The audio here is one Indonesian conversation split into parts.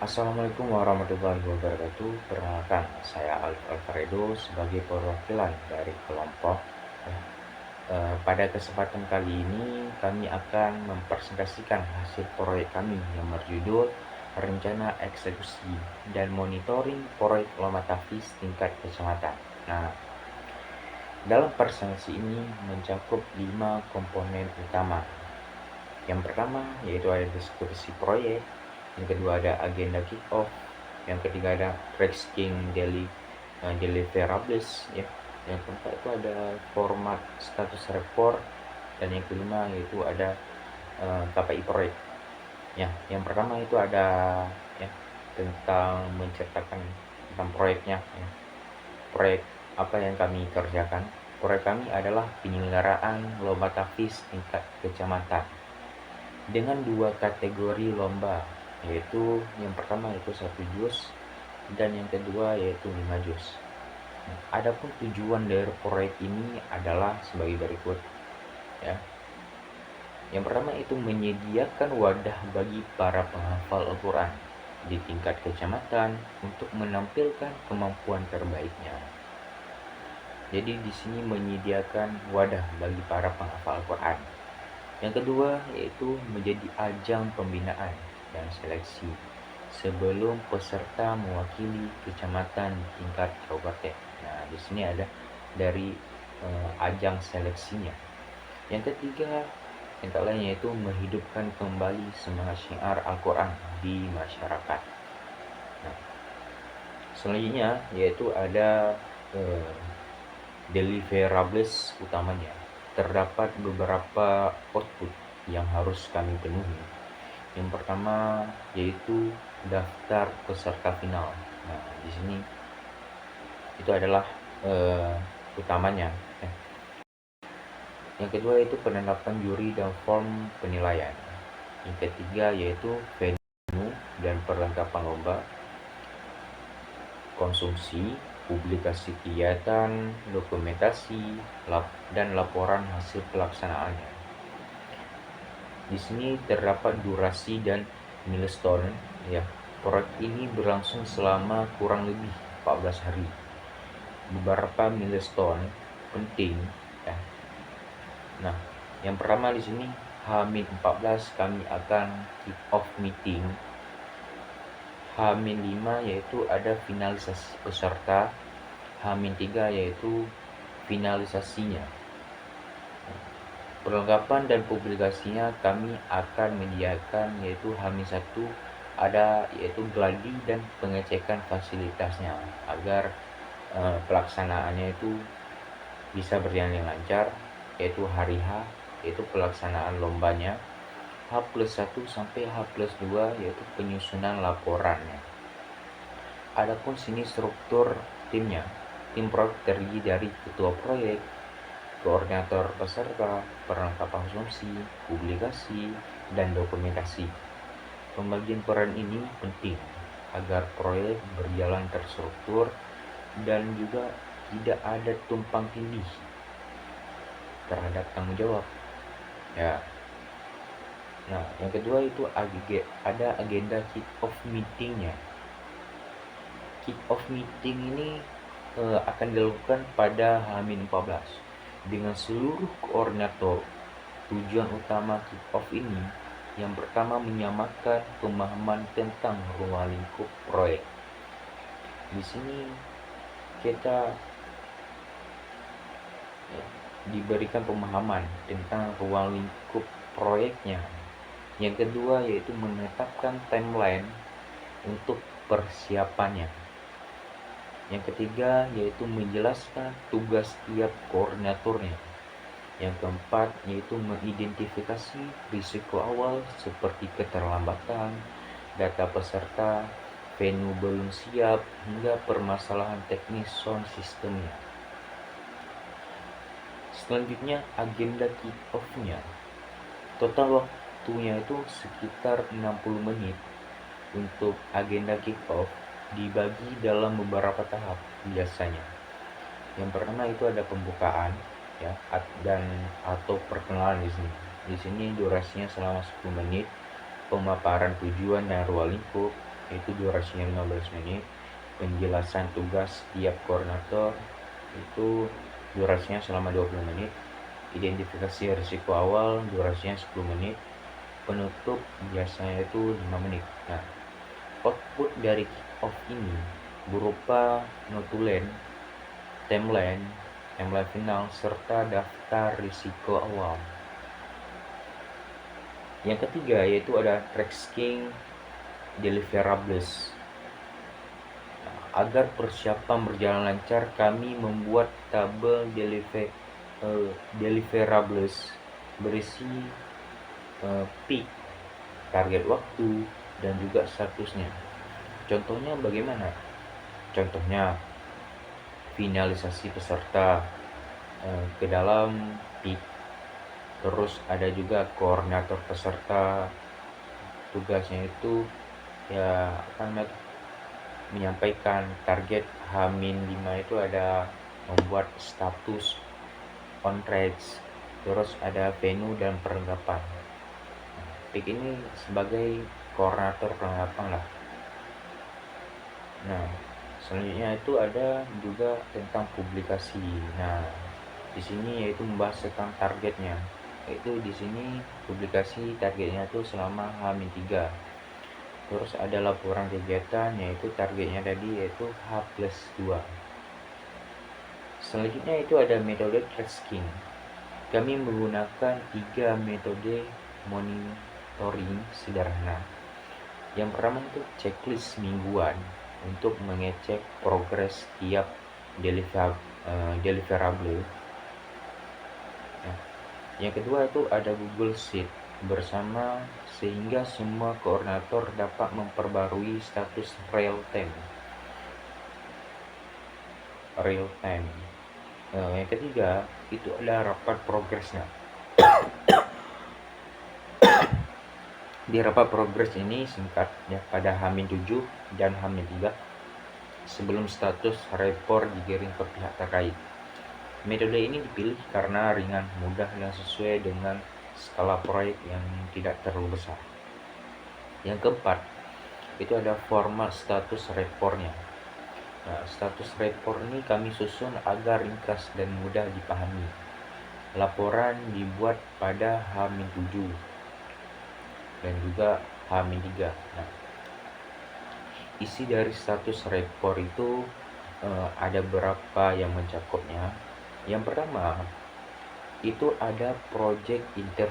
Assalamualaikum warahmatullahi wabarakatuh. Perkenalkan, saya Alfredo sebagai perwakilan dari kelompok. Ya. Pada kesempatan kali ini, kami akan mempresentasikan hasil proyek kami yang berjudul Rencana Eksekusi dan Monitoring Proyek Lomba Tafis Tingkat Kecamatan. Nah, dalam presentasi ini mencakup 5 komponen utama. Yang pertama yaitu ada deskripsi proyek, yang kedua ada agenda kick-off, yang ketiga ada tracking deliverables, ya. Yang keempat itu ada format status report, dan yang kelima yaitu ada KPI proyek. Ya, yang pertama itu ada ya tentang menceritakan tentang proyeknya, ya. Proyek apa yang kami kerjakan? Proyek kami adalah penyelenggaraan lomba tafis tingkat kecamatan dengan 2 kategori lomba, yaitu yang pertama yaitu 1 juz dan yang kedua yaitu 5 juz. Adapun tujuan dari proyek ini adalah sebagai berikut, ya. Yang pertama itu menyediakan wadah bagi para penghafal Al-Quran di tingkat kecamatan untuk menampilkan kemampuan terbaiknya. Jadi di sini menyediakan wadah bagi para penghafal Al-Quran. Yang kedua yaitu menjadi ajang pembinaan dan seleksi sebelum peserta mewakili kecamatan tingkat kabupaten. Nah, di sini ada dari ajang seleksinya. Yang ketiga, yang tak lain yaitu menghidupkan kembali semangat syiar Al-Quran di masyarakat. Nah, selanjutnya yaitu ada deliverables utamanya. Terdapat beberapa output yang harus kami penuhi. Yang pertama yaitu daftar peserta final. Nah, di sini itu adalah utamanya. Yang kedua itu penetapan juri dan form penilaian. Yang ketiga yaitu venue dan perlengkapan lomba, konsumsi, publikasi kegiatan, dokumentasi, dan laporan hasil pelaksanaannya. Di sini terdapat durasi dan milestone, ya. Proyek ini berlangsung selama kurang lebih 14 hari. Beberapa milestone penting, ya. Nah, yang pertama di sini H-14 kami akan kick off meeting. H-5 yaitu ada finalisasi peserta. H-3 yaitu finalisasinya. Perlengkapan dan publikasinya kami akan menyediakan yaitu H-1 ada yaitu gladi dan pengecekan fasilitasnya agar pelaksanaannya itu bisa berjalan dengan lancar, yaitu hari H yaitu pelaksanaan lombanya, H+1 sampai H+2 yaitu penyusunan laporannya. Adapun sini struktur timnya, tim proyek terdiri dari ketua proyek, koordinator peserta, perlengkapan konsumsi, publikasi, dan dokumentasi. Pembagian peran ini penting agar proyek berjalan terstruktur dan juga tidak ada tumpang tindih terhadap tanggung jawab, ya. Nah, yang kedua itu ada agenda kick off meetingnya. Kick off meeting ini akan dilakukan pada H-14 dengan seluruh koordinator. Tujuan utama kick off ini yang pertama menyamakan pemahaman tentang ruang lingkup proyek. Di sini kita diberikan pemahaman tentang ruang lingkup proyeknya. Yang kedua yaitu menetapkan timeline untuk persiapannya. Yang ketiga yaitu menjelaskan tugas tiap koordinatornya. Yang keempat yaitu mengidentifikasi risiko awal seperti keterlambatan, data peserta, venue belum siap, hingga permasalahan teknis sound systemnya. Selanjutnya agenda kick-off-nya. Total waktunya itu sekitar 60 menit untuk agenda kick-off, dibagi dalam beberapa tahap biasanya. Yang pertama itu ada pembukaan, ya, dan atau perkenalan di sini. Di sini durasinya selama 10 menit, pemaparan tujuan dan ruang lingkup, yaitu durasinya 15 menit. Penjelasan tugas tiap koordinator itu durasinya selama 20 menit. Identifikasi risiko awal durasinya 10 menit. Penutup biasanya itu 5 menit. Nah, output dari kick-off ini berupa notulen, timeline final, serta daftar risiko awal. Yang ketiga yaitu ada tracking deliverables. Agar persiapan berjalan lancar, kami membuat tabel deliverables berisi peak, target waktu, dan juga statusnya. Contohnya bagaimana? Contohnya finalisasi peserta ke dalam peak. Terus ada juga koordinator peserta, tugasnya itu ya akan menyampaikan target H-5 itu ada membuat status on tracks, terus ada venue dan perlengkapan. Peak ini sebagai koordinator perlengkapan lah. Nah, selanjutnya itu ada juga tentang publikasi. Nah, di sini yaitu membahas tentang targetnya. Yaitu di sini publikasi targetnya itu selama H-3. Terus ada laporan kegiatan, yaitu targetnya tadi yaitu H+2. Selanjutnya itu ada metode tracking. Kami menggunakan 3 metode monitoring sederhana. Yang pertama itu checklist mingguan untuk mengecek progres tiap deliverable. Yang kedua itu ada Google Sheet bersama, sehingga semua koordinator dapat memperbarui status real time. Yang ketiga itu ada rapat progresnya. Di rapat progres ini singkat ya, pada H-7 dan H-3 sebelum status report dikirim ke pihak terkait. Metode ini dipilih karena ringan, mudah, dan sesuai dengan skala proyek yang tidak terlalu besar. Yang keempat, itu ada format status reportnya. Nah, status report ini kami susun agar ringkas dan mudah dipahami. Laporan dibuat pada H-7 dan juga H-3. Nah, isi dari status report itu ada beberapa yang mencakupnya. Yang pertama itu ada ada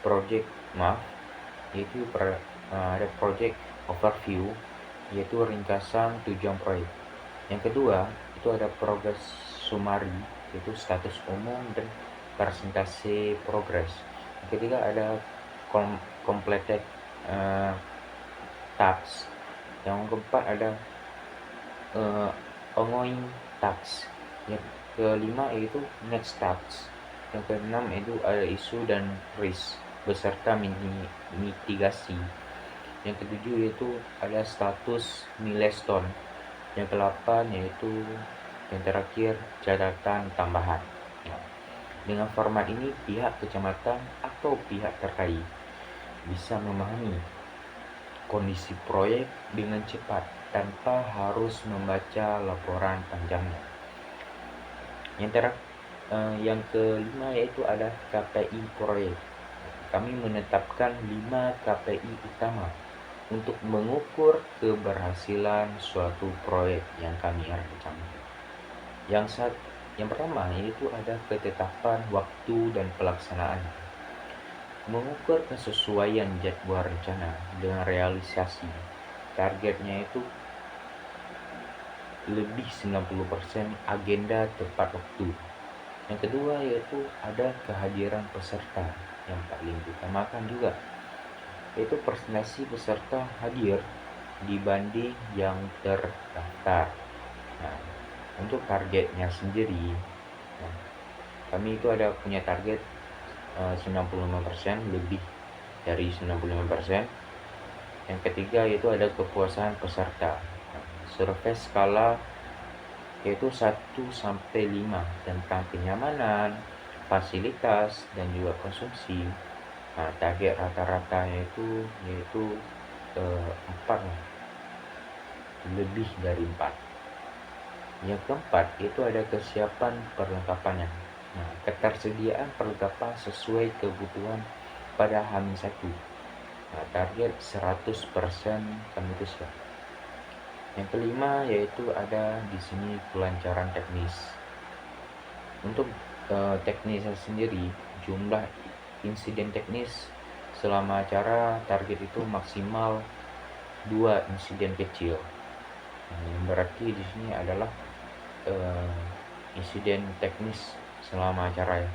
project overview, yaitu ringkasan tujuan proyek. Yang kedua itu ada progress summary, yaitu status umum dan presentasi progress. Yang ketiga ada completed tasks. Yang keempat ada ongoing tasks. Yang kelima yaitu next tasks. Yang keenam itu ada isu dan risk beserta mitigasi. Yang ketujuh yaitu ada status milestone. Yang ke-8 yaitu yang terakhir catatan tambahan. Dengan format ini pihak kecamatan atau pihak terkait bisa memahami kondisi proyek dengan cepat tanpa harus membaca laporan panjangnya. Yang kelima yaitu ada KPI proyek. Kami menetapkan 5 KPI utama untuk mengukur keberhasilan suatu proyek yang kami rancang. Yang pertama yaitu ada ketetapan waktu dan pelaksanaan. Mengukur kesesuaian jadwal rencana dengan realisasi. Targetnya itu lebih 90% agenda tepat waktu. Yang kedua yaitu ada kehadiran peserta, yang paling diutamakan juga, yaitu presentasi peserta hadir dibanding yang terdaftar. Nah, untuk targetnya sendiri, kami itu ada punya target 95%, lebih dari 95%. Yang ketiga yaitu ada kepuasan peserta. Survei skala yaitu 1-5 tentang kenyamanan, fasilitas, dan juga konsumsi. Target rata-rata yaitu 4 lah, lebih dari 4. Yang keempat itu ada kesiapan perlengkapannya. Nah, ketersediaan perlengkapan sesuai kebutuhan pada H-1. Nah, target 100% kami itu siap. Yang kelima yaitu ada di sini kelancaran teknis. Untuk teknisnya sendiri, jumlah insiden teknis selama acara target itu maksimal 2 insiden kecil. Nah, yang berarti di sini adalah insiden teknis selama acara ya.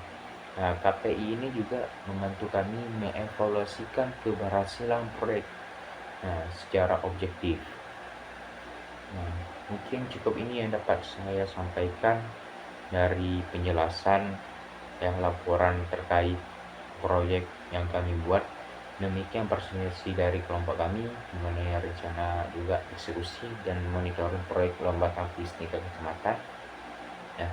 Nah, KPI ini juga membantu kami mengevaluasikan keberhasilan proyek secara objektif. Nah, mungkin cukup ini yang dapat saya sampaikan dari penjelasan laporan terkait proyek yang kami buat. Demikian presentasi dari kelompok kami mengenai rencana juga eksekusi dan monitoring proyek lomba tangkis tingkat kecamatan ya,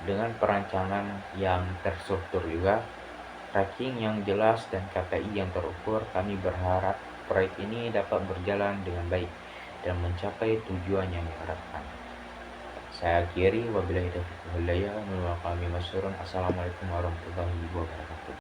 dengan perancangan yang terstruktur juga, tracking yang jelas dan KPI yang terukur. Kami berharap proyek ini dapat berjalan dengan baik dan mencapai tujuan yang diharapkan. Saya akhiri, wabillahi taufiq wal hidayah. Assalamualaikum warahmatullahi wabarakatuh.